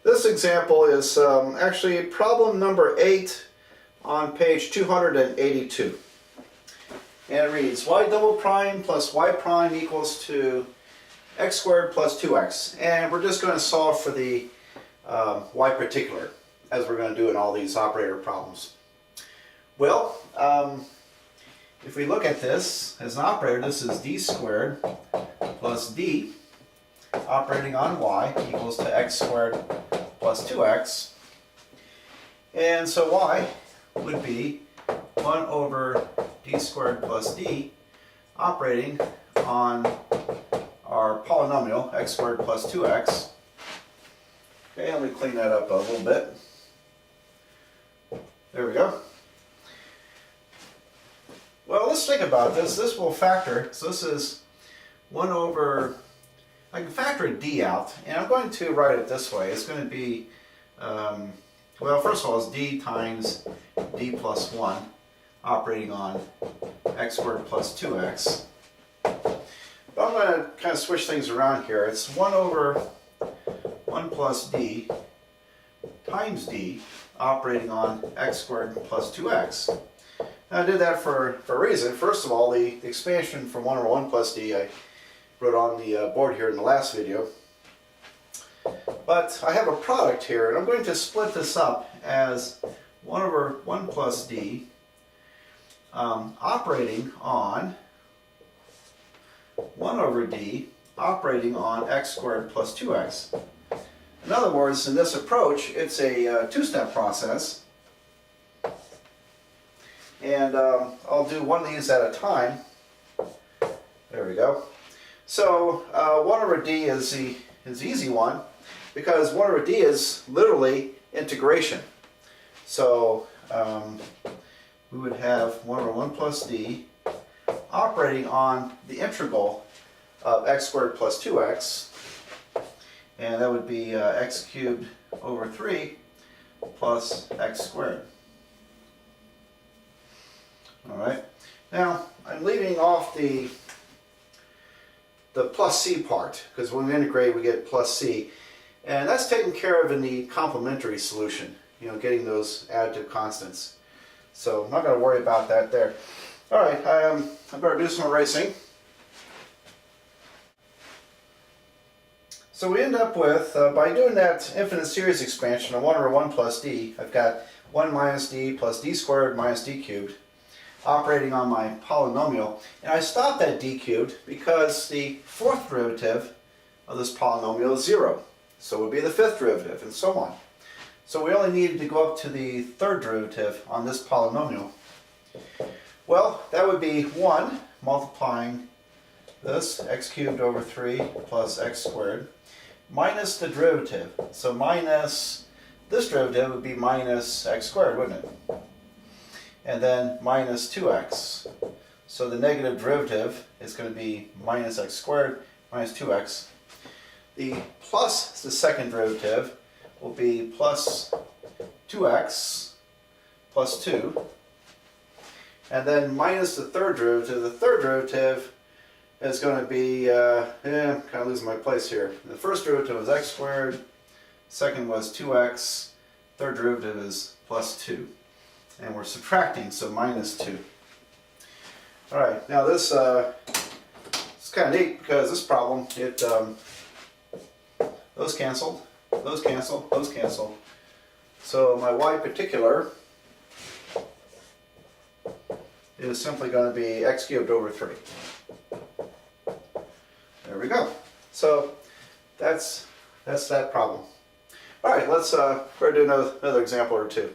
This example is actually problem number 8 on page 282. And it reads, y double prime plus y prime equals to x squared plus 2x. And we're just going to solve for the y particular, as we're going to do in all these operator problems. Well, if we look at this as an operator, this is d squared plus d operating on y equals to x squared plus 2x. And so y would be 1 over d squared plus d operating on our polynomial x squared plus 2x. Okay, let me clean that up a little bit. There we go. Well, let's think about this. This will factor, so this is 1 over, I can factor a d out, and I'm going to write it this way. It's going to be, well, first of all, it's d times d plus 1 operating on x squared plus 2x. But I'm going to kind of switch things around here. It's 1 over 1 plus d times d operating on x squared plus 2x. Now I did that for a reason. First of all, the expansion from 1 over 1 plus d I wrote on the board here in the last video. But I have a product here, and I'm going to split this up as 1 over 1 plus d operating on 1 over d operating on x squared plus 2x. In other words, in this approach, it's a two-step process. And I'll do one of these at a time. There we go. So 1 over d is the easy one, because 1 over d is literally integration. So we would have 1 over 1 plus d operating on the integral of x squared plus 2x, and that would be x cubed over 3 plus x squared. Alright, now I'm leaving off the plus c part, because when we integrate we get plus c, and that's taken care of in the complementary solution, getting those additive constants. So I'm not going to worry about that there. Alright, I better do some erasing. So we end up with, by doing that infinite series expansion of 1 over 1 plus d, I've got 1 minus d plus d squared minus d cubed operating on my polynomial. And I stopped at d cubed because the fourth derivative of this polynomial is 0. So it would be the fifth derivative, and so on. So we only needed to go up to the third derivative on this polynomial. Well, that would be 1 multiplying this, x cubed over 3 plus x squared, minus the derivative. So minus this derivative would be minus x squared, wouldn't it? And then minus 2x. So the negative derivative is going to be minus x squared minus 2x. The plus the second derivative will be plus 2x plus 2. And then minus the third derivative. The third derivative is going to be, I'm kind of losing my place here. The first derivative was x squared, second was 2x, third derivative is plus 2. And we're subtracting, so minus 2. Alright, now this is kind of neat, because this problem, those canceled, those cancel, those cancel. So my y particular is simply going to be x cubed over 3. There we go. So that's that problem. Alright, let's do another example or two.